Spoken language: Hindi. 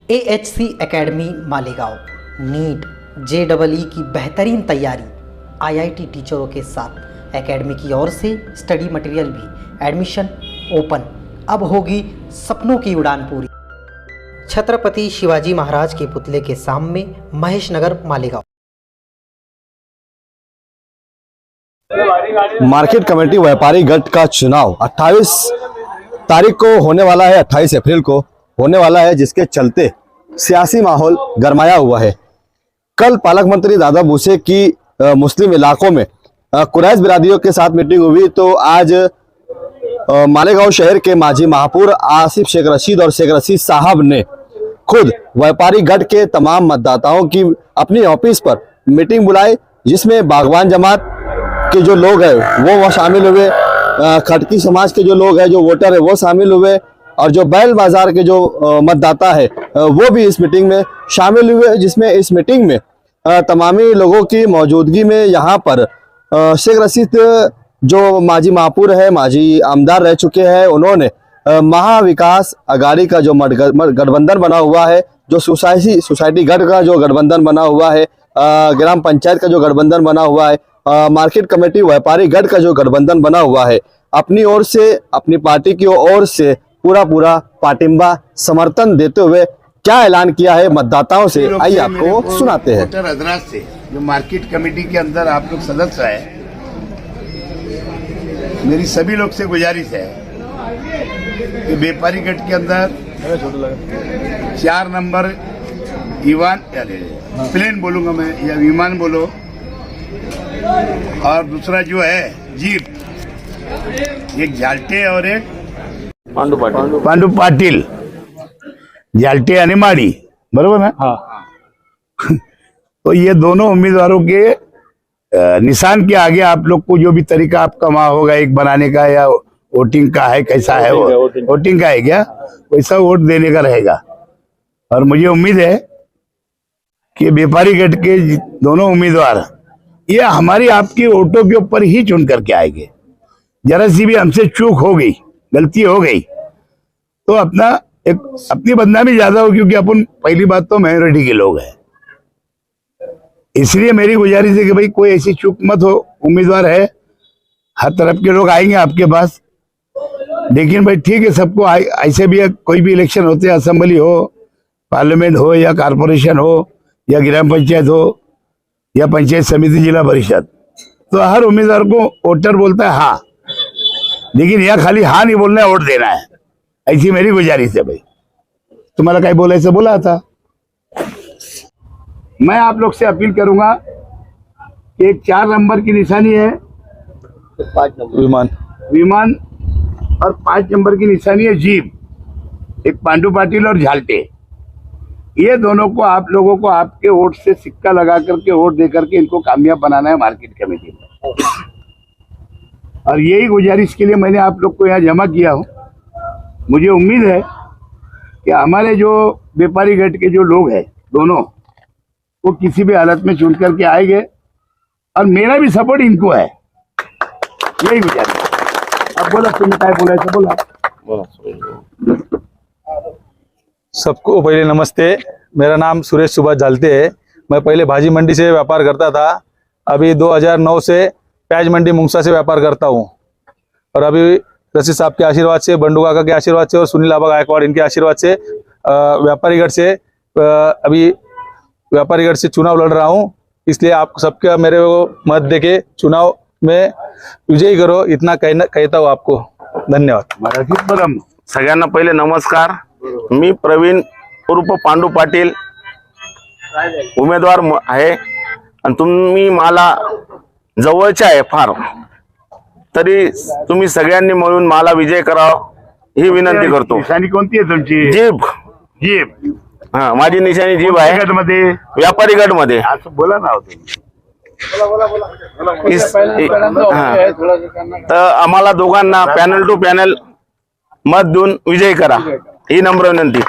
AHC academy Malegaon NEET JEE की बेहतरीन तैयारी IIT टीचरों के साथ एकेडमी की ओर से स्टडी मटेरियल भी एडमिशन ओपन। अब होगी सपनों की उड़ान पूरी। छत्रपति शिवाजी महाराज के पुतले के सामने महेश नगर मालेगांव। मार्केट कमेटी व्यापारी गट का चुनाव 28 तारीख को होने वाला है, 28 अप्रैल को होने वाला है, जिसके चलते सियासी माहौल गरमाया हुआ है। कल पालक मंत्री दादा भूसे की मुस्लिम इलाकों में कुरैश बिरादरियों के साथ मीटिंग हुई, तो आज मालेगांव शहर के माजी महापौर आसिफ शेख रशीद और शेख रशीद साहब ने खुद व्यापारी गट के तमाम मतदाताओं की अपनी ऑफिस पर मीटिंग बुलाई, जिसमें बागवान जमात के जो लोग हैं वो शामिल हुए, खटकी समाज के जो लोग हैं, जो वोटर है वो शामिल हुए, और जो बैल बाजार के जो मतदाता है वो भी इस मीटिंग में शामिल हुए। जिसमें इस मीटिंग में तमामी लोगों की मौजूदगी में यहाँ पर शेख रशीद जो माजी महापौर है, माजी आमदार रह चुके हैं, उन्होंने महाविकास अघाड़ी का जो गठबंधन बना हुआ है, जो सोसाइटी गढ़ का जो गठबंधन बना हुआ है, ग्राम पंचायत का जो गठबंधन बना हुआ है, मार्केट कमेटी व्यापारी गढ़ का जो गठबंधन बना हुआ है, अपनी ओर से, अपनी पार्टी की ओर से पूरा पाटिंबा समर्थन देते हुए क्या ऐलान किया है मतदाताओं से, आइए आपको सुनाते हैं। वोटर हजरात से, जो मार्केट कमेटी के अंदर आप लोग सदस्य है, मेरी सभी लोग से गुजारिश है कि व्यापारी गट के अंदर 4 नंबर ईवान प्लेन बोलूंगा मैं या विमान बोलो, और दूसरा जो है जीप, एक झालटे और एक पांडू पाटिल, झालटे आणि माड़ी, बरोबर ना? हाँ। तो ये दोनों उम्मीदवारों के निशान के आगे आप लोग को जो भी तरीका आपका वहां होगा, एक बनाने का या वोटिंग का है, कैसा है वो वोटिंग का है क्या, वैसा वोट देने का रहेगा। और मुझे उम्मीद है कि व्यापारी गट के दोनों उम्मीदवार ये हमारी आपकी वोटों के ऊपर ही चुन करके आएंगे। जरा सी भी हमसे चूक हो गई, गलती हो गई, तो अपनी बदनामी ज्यादा हो, क्योंकि अपन पहली बात तो मेजोरिटी के लोग हैं। इसलिए मेरी गुजारिश है कि भाई कोई ऐसी चूक मत हो। उम्मीदवार है, हर तरफ के लोग आएंगे आपके पास, लेकिन भाई ठीक है, सबको ऐसे भी कोई भी इलेक्शन होते हैं, असेंबली हो, पार्लियामेंट हो, या कारपोरेशन हो, या ग्राम पंचायत हो, या पंचायत समिति, जिला परिषद, तो हर उम्मीदवार को वोटर बोलता है हाँ, लेकिन यह खाली हाँ नहीं बोलना है, वोट देना है। ऐसी मेरी गुजारिश है। भाई तुम्हारा कहीं बोला ऐसे बोला था। मैं आप लोग से अपील करूंगा कि एक 4 नंबर की निशानी है, 5 नंबर विमान, और 5 नंबर की निशानी है जीप, एक पांडू पाटिल और झालटे। ये दोनों को आप लोगों को आपके वोट से सिक्का लगा करके वोट दे करके इनको कामयाब बनाना है मार्केट कमेटी में। और यही गुजारिश के लिए मैंने आप लोग को यहाँ जमा किया हूँ। मुझे उम्मीद है कि हमारे जो व्यापारी गट के जो लोग हैं दोनों, वो किसी भी हालत में चुन करके आएंगे, और मेरा भी सपोर्ट इनको है, यही गुजारिश। अब बोला तुमने क्या बोला, ऐसा बोला। सबको पहले नमस्ते। मेरा नाम सुरेश सुभाष झालटे है। मैं पहले भाजी मंडी से व्यापार करता था, अभी 2009 से प्याज मंडी मुंगसा से व्यापार करता हूँ, और अभी रशीद साहब के आशीर्वाद से, बंडू काका के आशीर्वाद से और सुनील आबा गायकवाड़ इनके आशीर्वाद से व्यापारी गढ़ से अभी व्यापारी गढ़ से चुनाव लड़ रहा हूँ। इसलिए आप सबका मेरे को मत देके चुनाव में विजयी करो, इतना कहता हूँ आपको। धन्यवाद। सगळ्यांना पहिले नमस्कार। मी प्रवीण उर्फ पांडू पाटील उमेदवार आहे, आणि तुम्ही मला जवळचे आहे फार, तरी तुम्ही सगळ्यांनी मिळून मला विजय करावा ही विनंती करतो। निशानी कोणती आहे तुमची? जीप। जीप, हाँ, माझी निशाणी जीप आहे, व्यापारी गट मध्ये। बोला ना तर आम्हाला दोघांना पॅनल टू पॅनल मत देऊन विजय करा ही नम्र विनंती।